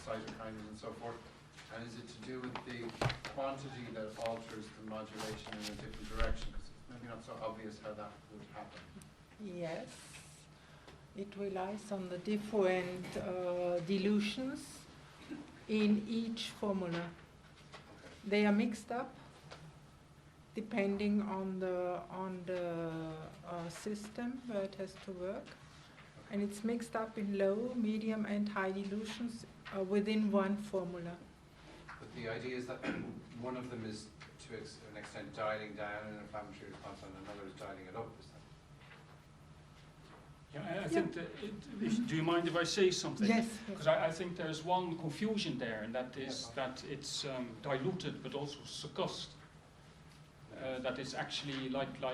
cytokines and so forth? And is it to do with the quantity that alters the modulation in a different direction? Because it's maybe not so obvious how that would happen. Yes, it relies on the different dilutions in each formula. They are mixed up depending on the system where it has to work, and it's mixed up in low, medium, and high dilutions within one formula. But the idea is that one of them is to an extent dialing down an inflammatory response, and another is dialing it up. Is that? Yeah, I think that do you mind if I say something? Yes. Because I think there's one confusion there, and that is that it's diluted but also succussed. That is actually like the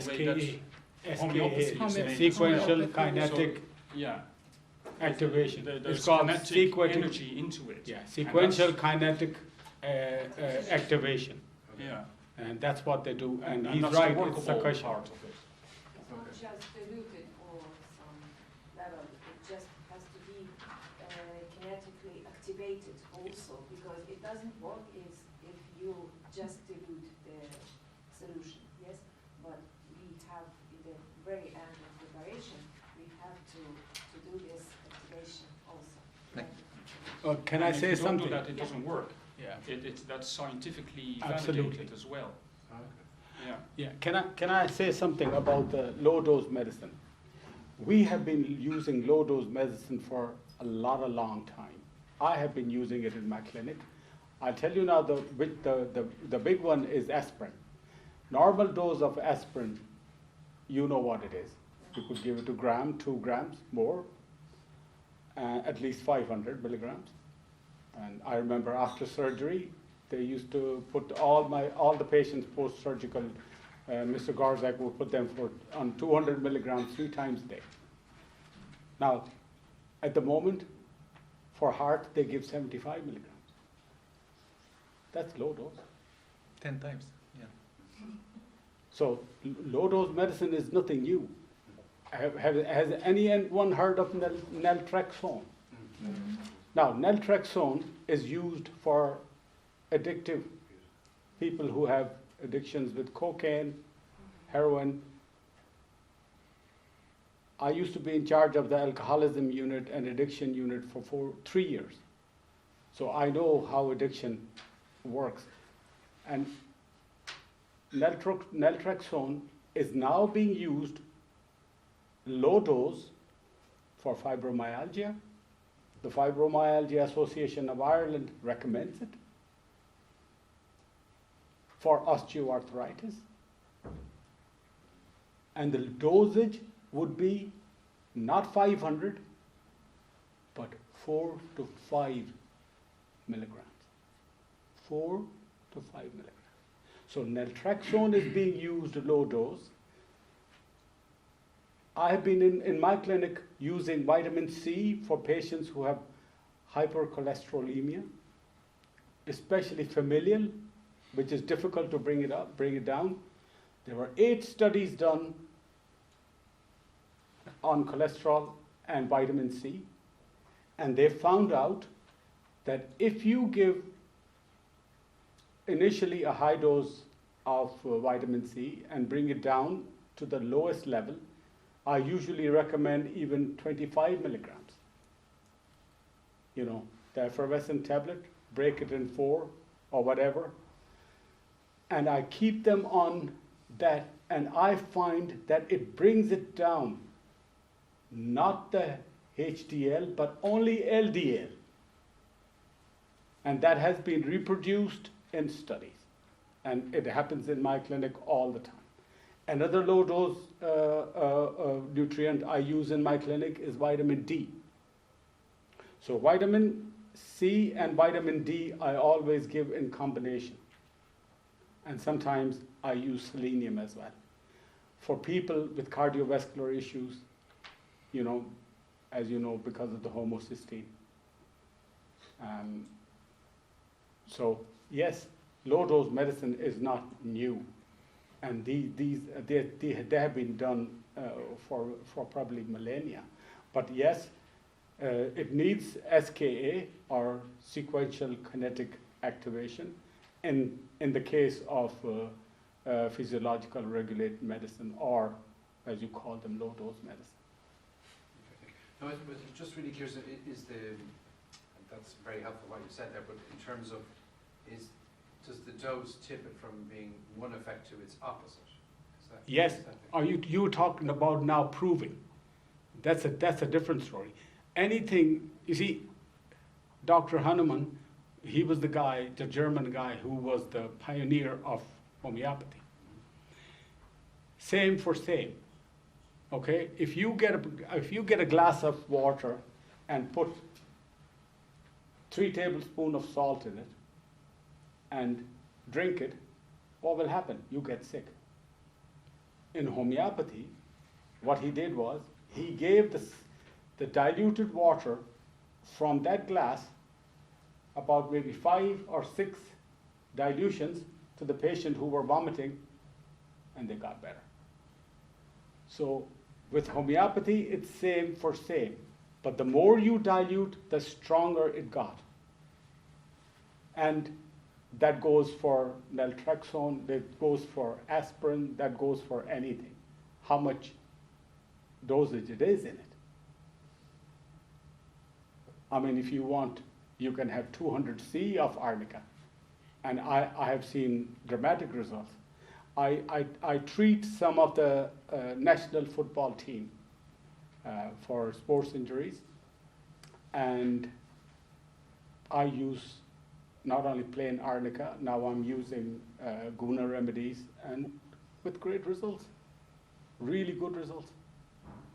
way that homeopathy is made. Sequential kinetic activation. There's it's called kinetic energy into it. Yeah, sequential kinetic activation. Yeah. And that's what they do. And and he's that's right, the it's workable succussion. part of it. It's not just diluted or some level, it just has to be kinetically activated also, because it doesn't work if you just dilute the solution, yes? But we have, in the very end of preparation, we have to do this activation also. Can I say if you something? don't do that, it doesn't work. Yeah. That's scientifically Absolutely. validated as well. Okay. Yeah. Yeah. Can I say something about the low dose medicine? We have been using low dose medicine for a long time. I have been using it in my clinic. I'll tell you now, the big one is aspirin. Normal dose of aspirin, you know what it is. You could give it a gram, 2 grams, more, at least 500 milligrams. And I remember after surgery, they used to put all the patients post-surgical, Mr. Gorzak would put them on 200 milligrams 3 times a day. Now, at the moment, for heart, they give 75 milligrams. That's low dose. 10 times, yeah. So low dose medicine is nothing new. Has anyone heard of naltrexone? Mm-hmm. Now, naltrexone is used for addictive people who have addictions with cocaine, heroin. I used to be in charge of the alcoholism unit and addiction unit for 3 years. So I know how addiction works. And naltrexone is now being used low dose for fibromyalgia. The Fibromyalgia Association of Ireland recommends it. For osteoarthritis. And the dosage would be not 500, but 4 to 5 milligrams. 4 to 5 milligrams. So naltrexone is being used low dose. I have been in my clinic using vitamin C for patients who have hypercholesterolemia, especially familial, which is difficult to bring it down. There were 8 studies done on cholesterol and vitamin C, and they found out that if you give initially a high dose of vitamin C and bring it down to the lowest level, I usually recommend even 25 milligrams. You know, the effervescent tablet, break it in 4 or whatever, and I keep them on that, and I find that it brings it down, not the HDL, but only LDL. And that has been reproduced in studies, and it happens in my clinic all the time. Another low dose nutrient I use in my clinic is vitamin D. So vitamin C and vitamin D I always give in combination. And sometimes I use selenium as well. For people with cardiovascular issues, you know, as you know, because of the homocysteine. So yes, low dose medicine is not new. And they have been done for probably millennia. But yes, It needs SKA, or sequential kinetic activation, in the case of physiological regulated medicine, or as you call them, low dose medicine. No, I was just really curious, that's very helpful what you said there, but in terms of, does the dose tip it from being one effect to its opposite? Yes. Are you talking about now proving? That's a different story. Anything, you see, Dr. Hahnemann, he was the German guy who was the pioneer of homeopathy. Same for same. Okay, if you get a glass of water and put 3 tablespoons of salt in it and drink it, what will happen? You get sick. In homeopathy, what he did was he gave the diluted water from that glass, about maybe 5 or 6 dilutions, to the patient who were vomiting, and they got better. So with homeopathy, it's same for same. But the more you dilute, the stronger it got. And that goes for naltrexone, that goes for aspirin, that goes for anything. How much dosage it is in it. I mean, if you want, you can have 200 C of arnica. And I have seen dramatic results. I treat some of the national football team for sports injuries, and I use not only plain arnica, now I'm using guna remedies, and with great results, really good results.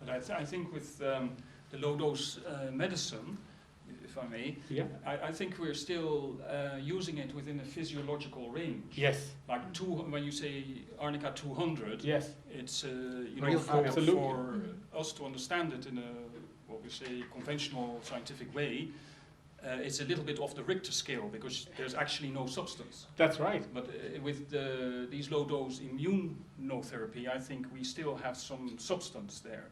But I think with the low-dose medicine, if I may, Yeah. I think we're still using it within a physiological range. Yes. Like when you say arnica 200, Yes. it's Real for absolutely. us to understand it in a what we say conventional scientific way. It's a little bit off the Richter scale because there's actually no substance. That's right. But with these low-dose immunotherapy, I think we still have some substance there.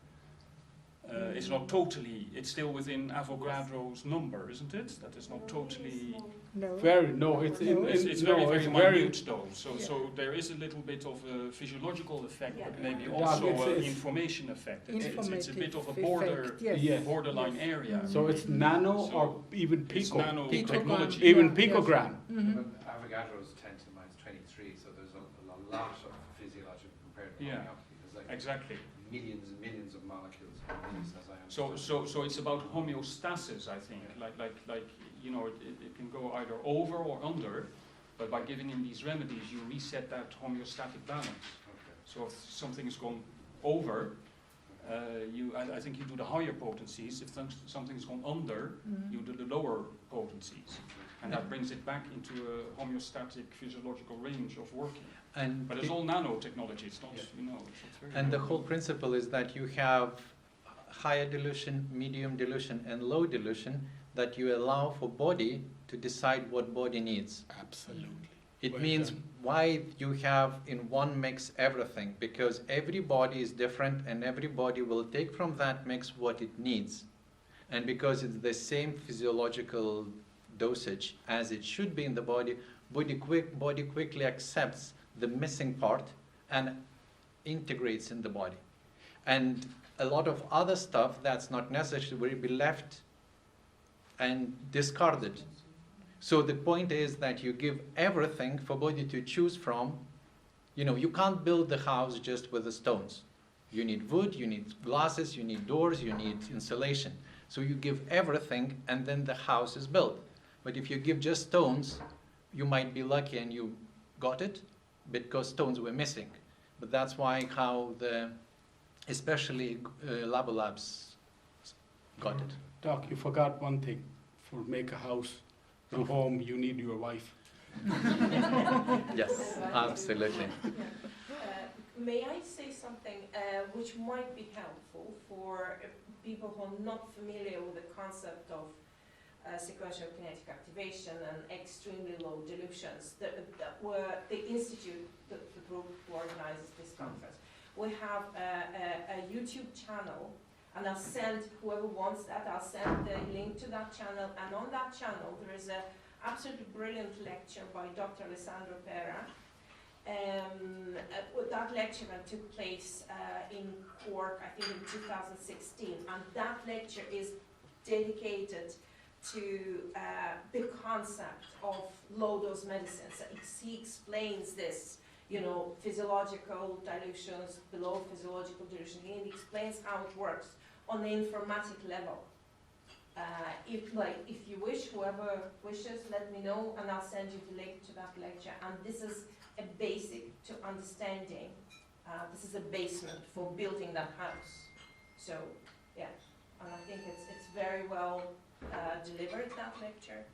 It's not totally, it's still within Avogadro's number, isn't it? That is not totally... No. It's No. very minute though, so there is a little bit of a physiological effect, Yeah. but maybe Yeah, also an it's information effect. It's a bit Informative of a effect, yes. Yes. borderline Yes. area. So it's nano So or even It's pico. nano Picogram. technology. Even Yeah, picogram. Mhm. But Avogadro's 10 to the minus 23, so there's a lot of physiological compared to Yeah. homeopathy. There's like Exactly. millions and millions of molecules in these, as I understand. So it's about homeostasis, I think. Like you know, it can go either over or under, but by giving him these remedies, you reset that homeostatic balance. Okay. So if something has gone over, I think you do the higher potencies. If something has gone under, you do the lower potencies. And that brings it back into a homeostatic physiological range of working. But it's all nanotechnology, it's not, Yeah. you know. It's very And the whole principle is that you have higher dilution, medium dilution, and low dilution that you allow for body to decide what body needs. Absolutely. It Well means done. why you have in one mix everything, because every body is different and every body will take from that mix what it needs. And because it's the same physiological dosage as it should be in the body, body quickly accepts the missing part and integrates in the body. And a lot of other stuff that's not necessary will be left and discarded. So the point is that you give everything for body to choose from. You know, you can't build the house just with the stones. You need wood, you need glasses, you need doors, you need insulation. So you give everything and then the house is built. But if you give just stones, you might be lucky and you got it because stones were missing. But that's why how especially Labolabs got it. Doc, you forgot one thing. For make a house, a home, you need your wife. Yes, absolutely. May I say something which might be helpful for people who are not familiar with the concept of sequential kinetic activation and extremely low dilutions? The institute, the group who organizes this conference, we have a YouTube channel And I'll send, whoever wants that, I'll send the link to that channel. And on that channel, there is a absolutely brilliant lecture by Dr. Alessandro Pera. That lecture took place in Cork, I think in 2016. And that lecture is dedicated to the concept of low-dose medicines. He explains this, you know, physiological dilutions, below physiological dilution. He explains how it works on the informatic level. If you wish, whoever wishes, let me know, and I'll send you the link to that lecture. And this is a basic to understanding. This is a basement for building that house. So, yeah, and I think it's very well delivered, that lecture.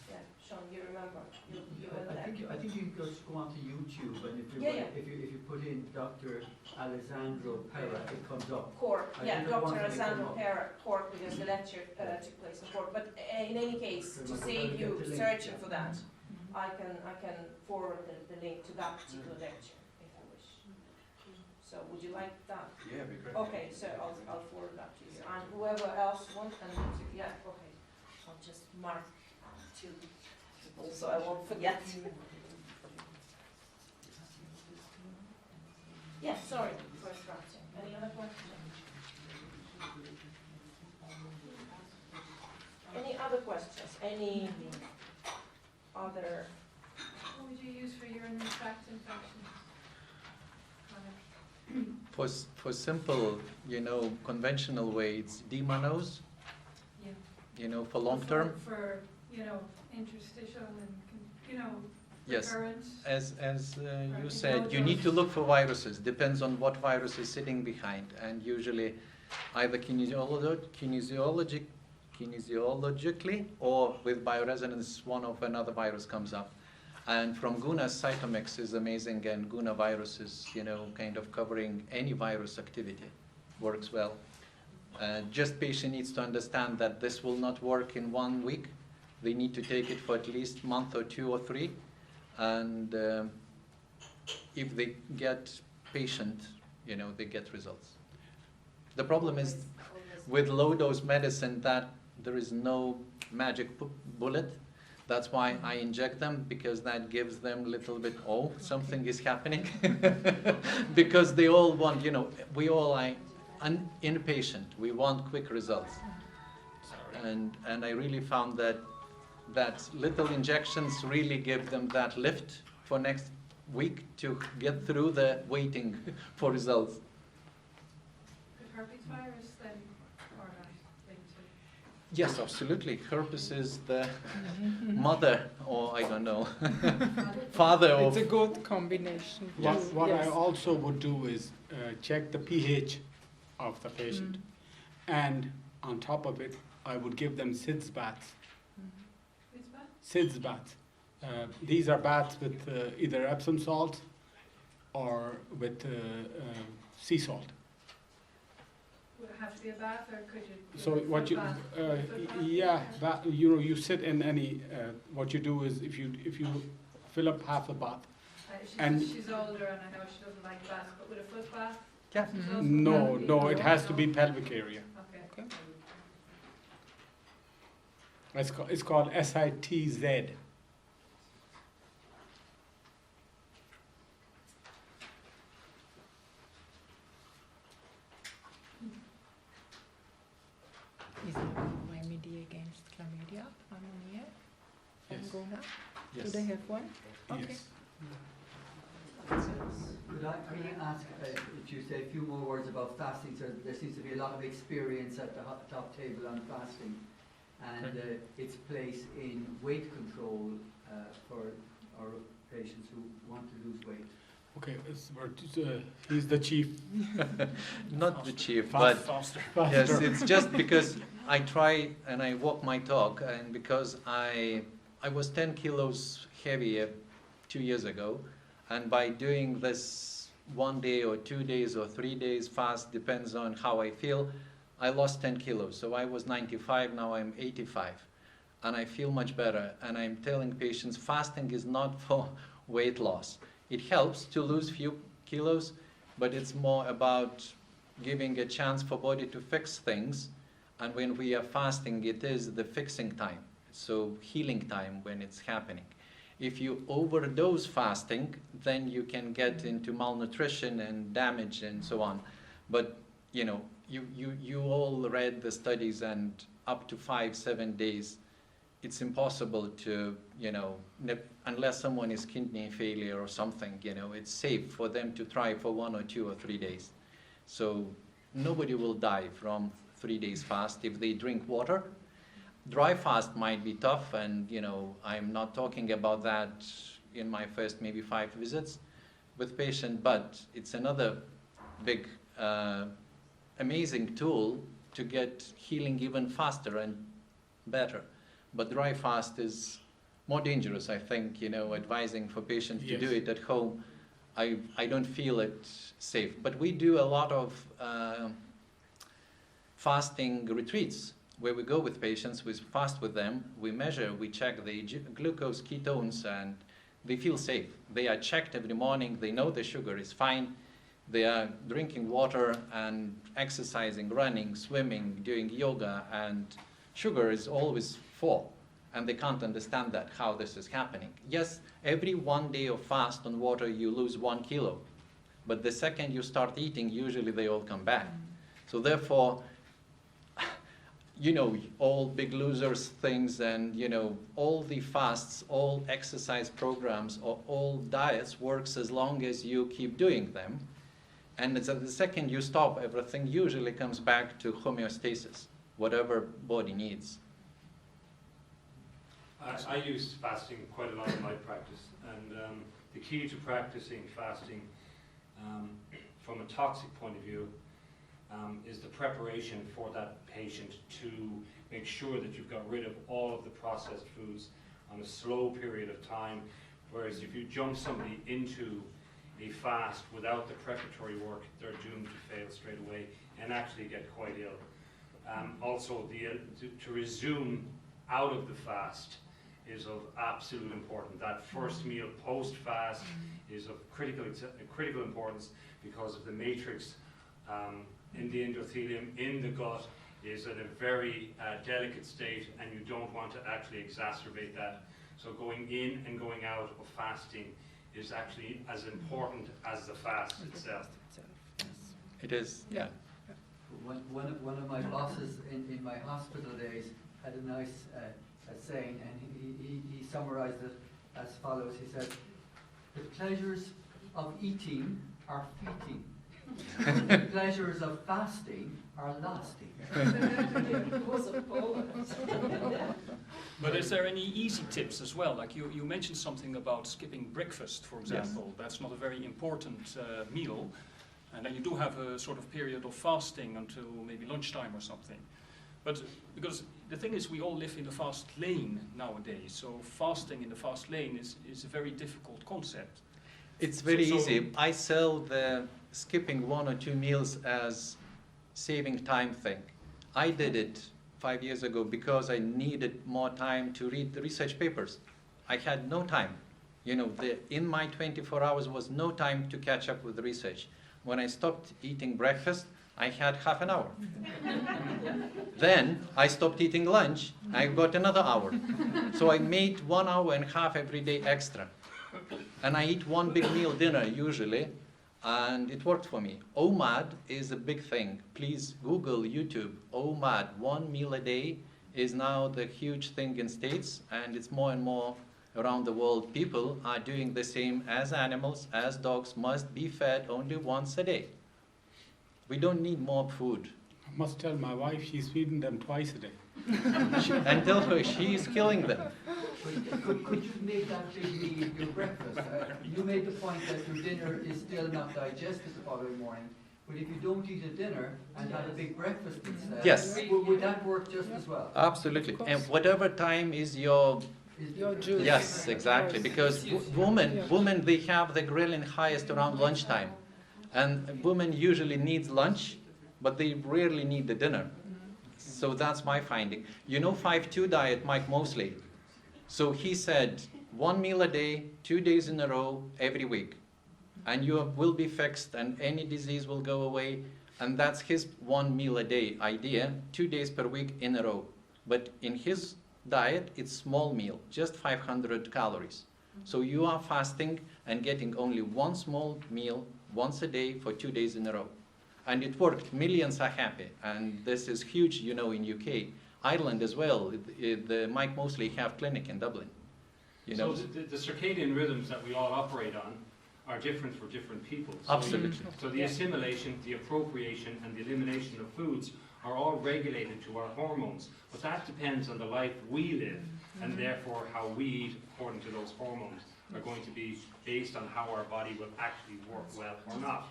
Yeah, Sean, you remember? You went there. I think you can just go onto YouTube, and if you put in Dr. Alessandro Pera, it comes up. Cork, I yeah, didn't Dr. want to make Alessandro them up. Pera, Cork, because the lecture took place in Cork. But in any case, to save you Get the link, searching yeah. for that, I can forward the link to that particular lecture if you wish. So would you like that? Yeah, it'd be great. Okay, so I'll forward that to you. And whoever else wants, and yeah, okay. I'll just mark two people so I won't forget. Yeah, sorry for interrupting. Any other questions? Any other questions? Any other? What would you use for urinary tract infections? For simple, conventional way, it's D-mannose, Yeah. for long term. For, interstitial and, Yes. recurrence. As you Right. said, you need to look for viruses. Depends on what virus is sitting behind, and usually either kinesiologically or with bioresonance, one of another virus comes up. And from Guna's cytomix is amazing, and Guna virus is, kind of covering any virus activity. Works well. Just patient needs to understand that this will not work in 1 week. They need to take it for at least a month or 2 or 3. And if they get patient, they get results. The problem is with low-dose medicine that there is no magic bullet. That's why I inject them, because that gives them a little bit, something is happening. Because they all want, we all are impatient. We want quick results. And I really found that little injections really give them that lift for next week to get through the waiting for results. Could herpes virus then, or not, linked to? Yes, absolutely. Herpes is the mother, or I don't know, father It's of. a good combination. What I Yes. also would do is check the pH of the patient. And on top of it, I would give them SIDS baths. Which one? SIDS baths. These are baths with either Epsom salt or with sea salt. Would it have to be a bath, or could you? do So a what foot you, bath? Foot bath? you sit in any. What you do is if you fill up half a bath. and- She's older, and I know she doesn't like baths, but with a foot bath? Yeah. Does foot No, bath no, be- it has to be pelvic area. Okay. It's called SITZ. Is there a remedy against chlamydia, pneumonia, Yes. and Gona? Yes. Do they have one? Okay. Yes. Could I ask if you say a few more words about fasting? So there seems to be a lot of experience at the top table on fasting, and its place in weight control for our patients who want to lose weight. Okay, he's the chief. Not the chief, but Faster. yes, it's just because I try and I walk my talk, and because I was 10 kilos heavier 2 years ago, and by doing this 1 day or 2 days or 3 days fast, depends on how I feel, I lost 10 kilos. So I was 95, now I'm 85, and I feel much better. And I'm telling patients, fasting is not for weight loss. It helps to lose few kilos, but it's more about giving a chance for body to fix things, and when we are fasting, it is the fixing time, so healing time when it's happening. If you overdose fasting, then you can get into malnutrition and damage and so on. But you know, you all read the studies, and up to 5-7 days, it's impossible to, you know, unless someone is kidney failure or something, you know, it's safe for them to try for 1 or 2 or 3 days. So nobody will die from 3 days fast if they drink water. Dry fast might be tough, and you know, I'm not talking about that in my first maybe 5 visits with patient, but it's another big amazing tool to get healing even faster and better. But dry fast is more dangerous, I think, you know, advising for patients to do it at home. I don't feel it safe. But we do a lot of fasting retreats where we go with patients, we fast with them, we measure, we check the glucose, ketones, and they feel safe. They are checked every morning, they know the sugar is fine, they are drinking water and exercising, running, swimming, doing yoga, and sugar is always 4, and they can't understand that, how this is happening. Yes, every 1 day of fast on water you lose 1 kilo, but the second you start eating, usually they all come back. So therefore, you know, all big losers things, and you know, all the fasts, all exercise programs, or all diets works as long as you keep doing them. And it's at the second you stop, everything usually comes back to homeostasis, whatever body needs. I use fasting quite a lot in my practice, and the key to practicing fasting from a toxic point of view is the preparation for that patient to make sure that you've got rid of all of the processed foods on a slow period of time, whereas if you jump somebody into a fast without the preparatory work, they're doomed to fail straight away and actually get quite ill. Also, to resume out of the fast is of absolute importance. That first meal post-fast is of critical importance, because of the matrix in the endothelium, in the gut, is in a very delicate state, and you don't want to actually exacerbate that. So going in and going out of fasting is actually as important as the fast itself. It is, yeah. One of my bosses in my hospital days had a nice saying, and he summarized it as follows. He said, "The pleasures of eating are fleeting. The pleasures of fasting are lasting." It was a poet. But is there any easy tips as well? Like you mentioned something about skipping breakfast, for example. Yes. That's not a very important meal. And then you do have a sort of period of fasting until maybe lunchtime or something. But because the thing is, we all live in the fast lane nowadays. So fasting in the fast lane is a very difficult concept. It's very easy. I sell the skipping 1 or 2 meals as saving time thing. I did it 5 years ago because I needed more time to read the research papers. I had no time. You know, in my 24 hours was no time to catch up with the research. When I stopped eating breakfast, I had half an hour. Then I stopped eating lunch, I got another hour. So I made 1.5 hours every day extra. And I eat 1 big meal dinner usually, and it worked for me. OMAD is a big thing. Please Google, YouTube, OMAD, 1 meal a day, is now the huge thing in States, and it's more and more around the world. People are doing the same as animals, as dogs must be fed only once a day. We don't need more food. I must tell my wife she's feeding them twice a day. And tell her she's killing them. Could you make that big meal your breakfast? You made the point that your dinner is still not digested the following morning, but if you don't eat a dinner and have a big breakfast instead, yes, would that work just as well? Absolutely. And whatever time is your juice. Yes, exactly. Because women, they have the ghrelin highest around lunchtime. And women usually need lunch, but they rarely need the dinner. So that's my finding. You know 5-2 diet, Mike Mosley. So he said 1 meal a day, 2 days in a row, every week. And you will be fixed and any disease will go away. And that's his 1 meal a day idea, 2 days per week in a row. But in his diet, it's small meal, just 500 calories. So you are fasting and getting only one small meal once a day for 2 days in a row. And it worked. Millions are happy. And this is huge, you know, in UK. Ireland as well. The Mike Mosley Health Clinic in Dublin. You know? So the circadian rhythms that we all operate on are different for different people. So Absolutely. So the assimilation, the appropriation, and the elimination of foods are all regulated to our hormones. But that depends on the life we live, and therefore how we eat according to those hormones are going to be based on how our body will actually work well or not.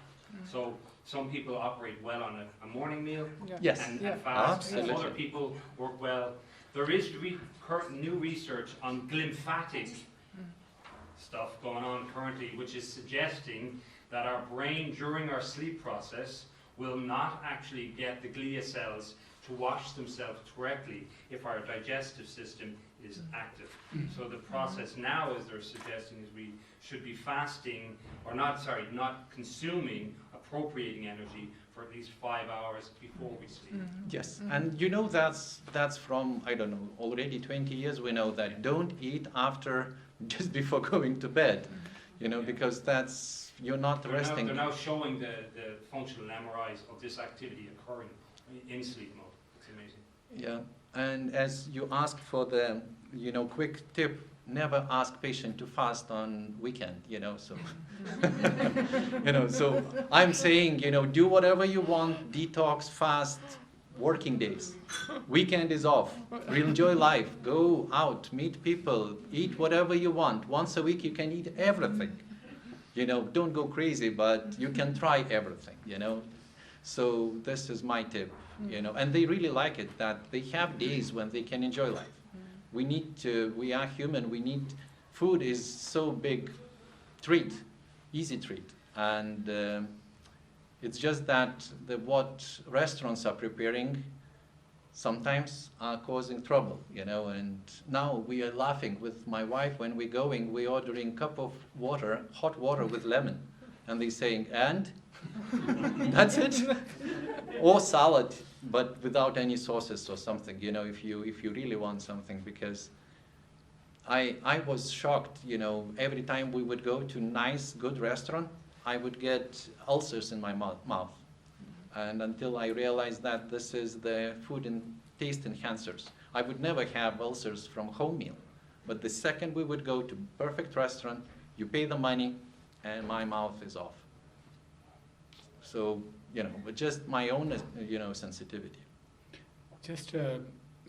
So some people operate well on a morning meal Yes. and fast, Absolutely. and other people work well. There is new research on glymphatic stuff going on currently, which is suggesting that our brain during our sleep process will not actually get the glia cells to wash themselves correctly if our digestive system is active. So the process now, as they're suggesting, is we should be fasting, or not consuming, appropriating energy for at least 5 hours before we sleep. Yes, and you know that's from, I don't know, already 20 years we know that don't eat after, just before going to bed, you know, because that's, you're not resting. They're now showing the functional MRIs of this activity occurring in sleep mode. It's amazing. Yeah, and as you asked for the, you know, quick tip, never ask patient to fast on weekend, you know, so, you know, so I'm saying, you know, do whatever you want, detox, fast, working days. Weekend is off. Enjoy life. Go out, meet people, eat whatever you want. Once a week you can eat everything. You know, don't go crazy, but you can try everything, you know. So this is my tip, you know, and they really like it, that they have days when they can enjoy life. We need to, we are human, we need, food is so big treat, easy treat. And it's just that what restaurants are preparing sometimes are causing trouble, you know, and now we are laughing with my wife when we're going, we're ordering cup of water, hot water with lemon. And they're saying, and? That's it? Or salad, but without any sauces or something, you know, if you really want something, because I was shocked, you know, every time we would go to nice, good restaurant, I would get ulcers in my mouth. And until I realized that this is the food and taste enhancers. I would never have ulcers from home meal. But the second we would go to perfect restaurant, you pay the money, and my mouth is off. So, you know, but just my own, you know, sensitivity. Just a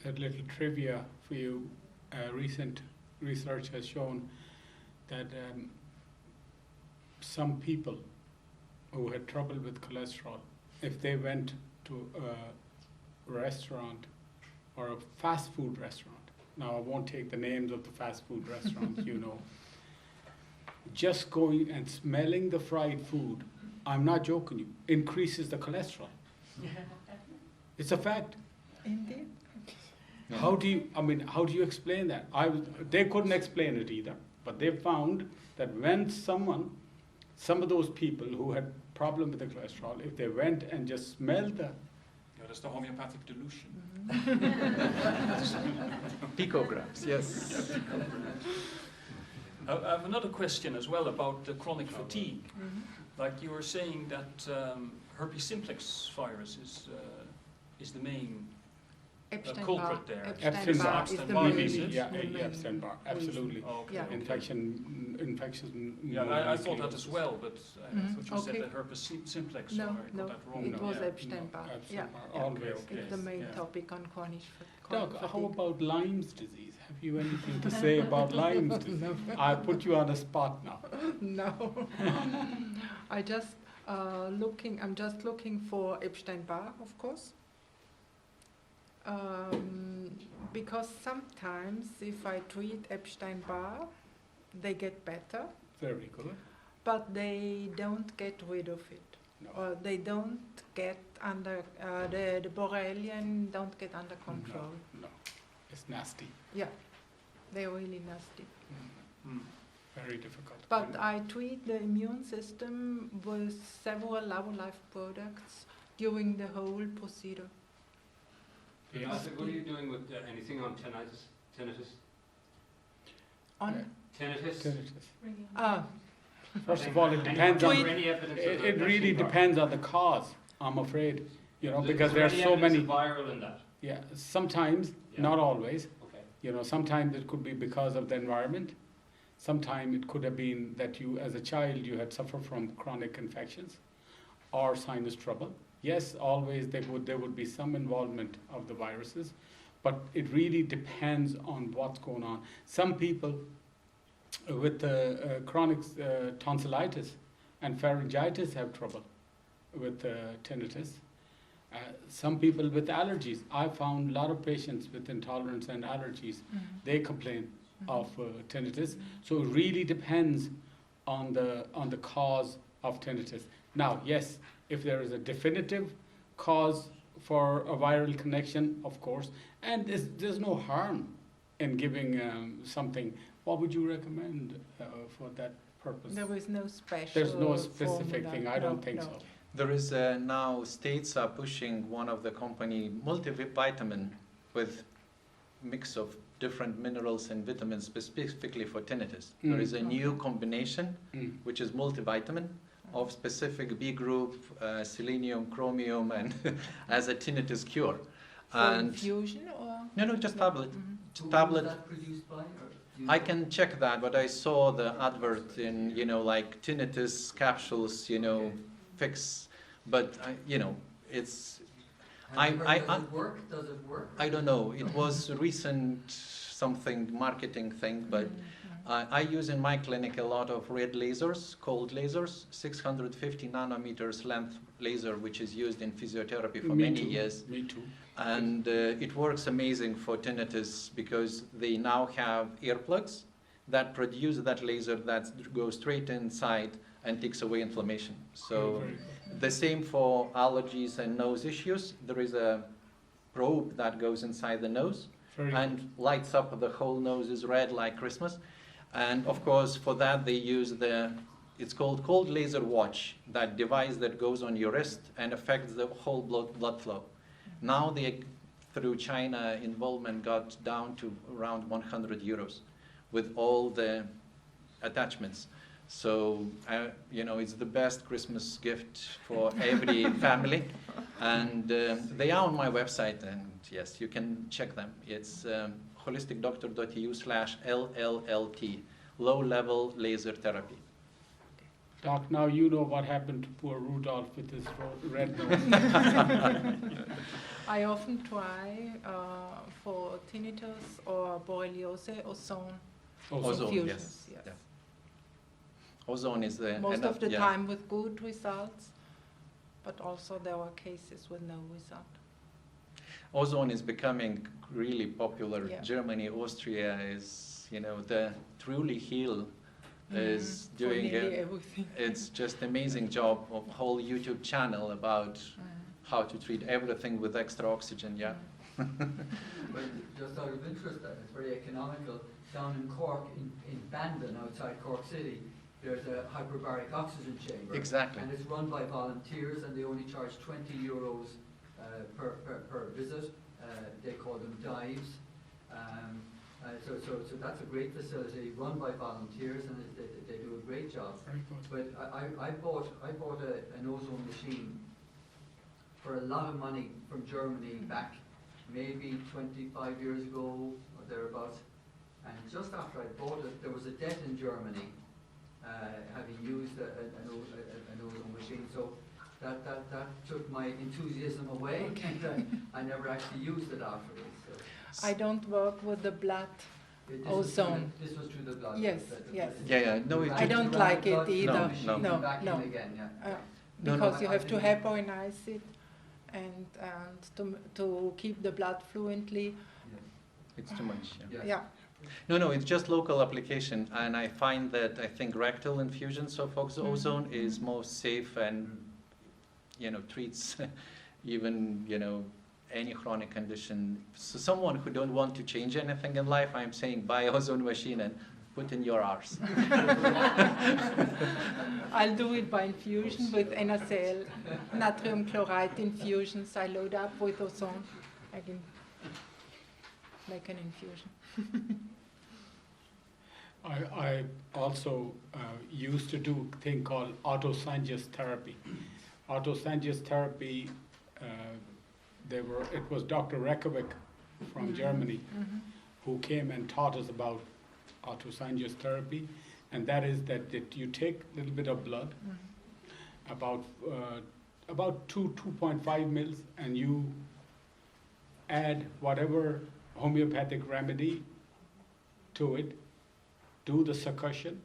little trivia for you. Recent research has shown that some people who had trouble with cholesterol, if they went to a restaurant or a fast food restaurant, now I won't take the names of the fast food restaurants, you know, just going and smelling the fried food, I'm not joking you, increases the cholesterol. It's a fact. Indeed. How do you explain that? They couldn't explain it either, but they found that when some of those people who had problem with the cholesterol, if they went and just smelled the... Yeah, that's the homeopathic dilution. Picograms, yes. I have another question as well about the chronic fatigue. Like you were saying that herpes simplex virus is the main culprit there. Epstein-Barr is the main. Yeah, Epstein-Barr, absolutely. Oh, okay, Yeah. okay. Infection. Yeah, I thought that as well, but I thought you Okay. said that herpes simplex, No, or I no, got that wrong. it was Yeah. Epstein-Barr. Yeah, Epstein-Barr, always. it's the main Yeah. topic on chronic Doug, how fatigue. about Lyme's disease? Have you anything to say about Lyme's disease? I put you on the spot now. No. I'm just looking for Epstein-Barr, of course. Because sometimes if I treat Epstein-Barr, they get better, Very good. but they don't get rid of it. No. Or they don't get under, the Borrelian don't get under control. No, it's nasty. Yeah, they're really nasty. Hmm. Very difficult. But I treat the immune system with several Life products during the whole procedure. What are you doing with anything on tinnitus? On Tinnitus? Ringing. First of all, it depends on, Any evidence of it that really actually depends on the cause, I'm afraid, you know, Is because there there are any so evidence many, of viral in that? yeah, sometimes, Yeah. not always. Okay. You know, sometimes it could be because of the environment. Sometimes it could have been that you, as a child, you had suffered from chronic infections or sinus trouble. Yes, always there would be some involvement of the viruses, but it really depends on what's going on. Some people with chronic tonsillitis and pharyngitis have trouble with tinnitus. Some people with allergies. I found a lot of patients with intolerance and allergies, they complain of tinnitus. So it really depends on the cause of tinnitus. Now, yes, if there is a definitive cause for a viral connection, of course, and there's no harm in giving something. What would you recommend for that purpose? There is no special. There's no specific formula. thing. I don't No, think no. so. There is now states are pushing one of the company multivitamin with mix of different minerals and vitamins specifically for tinnitus. There is a new combination which is multivitamin of specific B group, selenium, chromium, and as a tinnitus cure. For And infusion or? no, just tablet. Who Tablet. was that produced by? Or do you I know? can check that, but I saw the advert in, like tinnitus capsules, Okay. fix. But it's. Have you heard, I- does it work? Does it work? I don't know. It was recent something marketing thing, but I use in my clinic a lot of red lasers, cold lasers, 650 nanometers length laser, which is used in physiotherapy for Me many too. years. Me too. And it works amazing for tinnitus because they now have earplugs that produce that laser that goes straight inside and takes away inflammation. So Very good. the same for allergies and nose issues. There is a probe that goes inside the nose Very good. and lights up the whole nose is red like Christmas. And of course, for that they use it's called cold laser watch, that device that goes on your wrist and affects the whole blood flow. Now they, through China involvement, got down to around 100 euros with all the attachments. So, it's the best Christmas gift for every family. And they are on my website, and yes, you can check them. It's holisticdoctor.eu/LLLT, low-level laser therapy. Doc, now you know what happened to poor Rudolph with his red nose. I often try for tinnitus or borreliose, ozone Ozone, infusions. yes. Yeah. Ozone is the Most of the yeah. time with good results, but also there were cases with no result. Ozone is becoming really popular. Yeah. Germany, Austria is, the Truly Heal is For doing nearly everything. it's just amazing job of whole YouTube channel about how to treat everything with extra oxygen. Yeah. Well, just out of interest, it's very economical. Down in Cork, in Bandon, outside Cork City, there's a hyperbaric oxygen chamber. Exactly. And it's run by volunteers, and they only charge 20 euros per visit. They call them dives. So that's a great facility run by volunteers, and they do a great job. Very good. But I bought an ozone machine for a lot of money from Germany back maybe 25 years ago or thereabouts. And just after I bought it, there was a debt in Germany, having used an ozone machine. So that took my enthusiasm away, and I never actually used it afterwards. So I don't work with the blood. this Ozone. this was through the blood. Yes, yes. Yeah. No, it I don't like it either. No. No, Back no. in again, yeah. No, Because no, you I have to think- hypoenize it and to keep the blood fluently. it's too much. Yeah. Yeah. Yeah. No, it's just local application, and I find that I think rectal infusions of ozone is most safe and treats even any chronic condition. So someone who don't want to change anything in life, I'm saying buy ozone machine and put in your arse. I'll do it by infusion with NaCl, natrium chloride infusions. I load up with ozone. I can make an infusion. I also used to do a thing called autosangus therapy. Autosangus therapy, it was Dr. Reykjavik from Germany who came and taught us about autosangus therapy, and that is that you take a little bit of blood, about 2.5 mils, and you add whatever homeopathic remedy to it, do the succussion,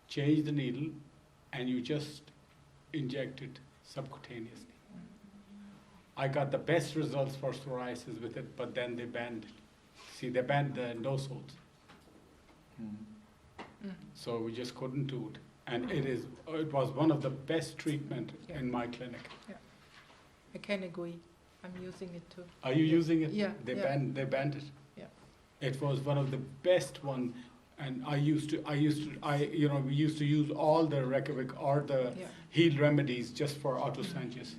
change the needle, and you just inject it subcutaneously. I got the best results for psoriasis with it, but then they banned it. See, they banned the nosols. So we just couldn't do it. And it was one of the best treatment in my clinic. Yeah. I can agree. I'm using it too. Are you using it? Yeah. They banned it. Yeah. It was one of the best one, and we used to use all the Reykjavik or the heal remedies just for autosangus.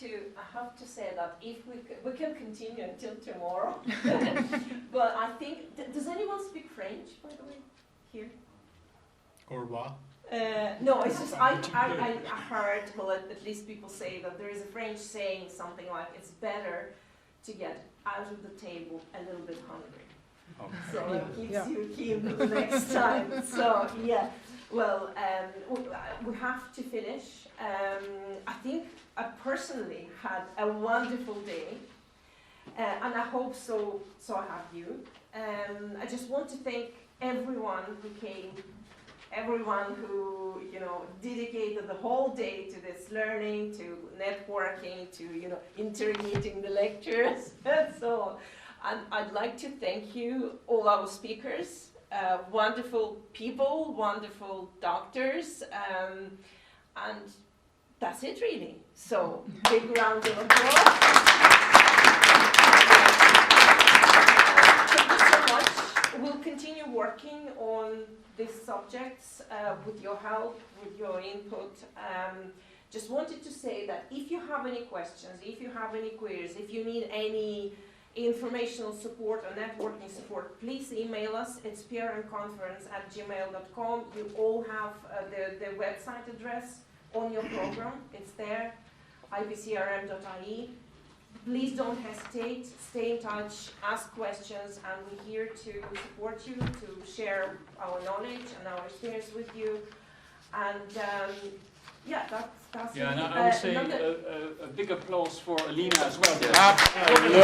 I have to say that if we can continue until tomorrow, but I think, does anyone speak French, by the way, here? Or what? No, it's just, I heard, well, at least people say that there is a French saying something like, it's better to get out of the table a little bit hungry. Okay. So it keeps you keen the next time. So, yeah. Well, we have to finish. I think I personally had a wonderful day, and I hope so have you. I just want to thank everyone who came, everyone who dedicated the whole day to this learning, to networking, to interrogating the lectures, and so on. And I'd like to thank you, all our speakers. Wonderful people, wonderful doctors, and that's it really. So, big round of applause. Thank you so much. We'll continue working on these subjects with your help, with your input. Just wanted to say that if you have any questions, if you have any queries, if you need any informational support or networking support, please email us. It's prnconference@gmail.com. You all have the website address on your program. It's there, ipcrm.ie. Please don't hesitate, stay in touch, ask questions, and we're here to support you, to share our knowledge and our experience with you. And that's Yeah, it. and I would say a big applause for Alina as well. Absolutely.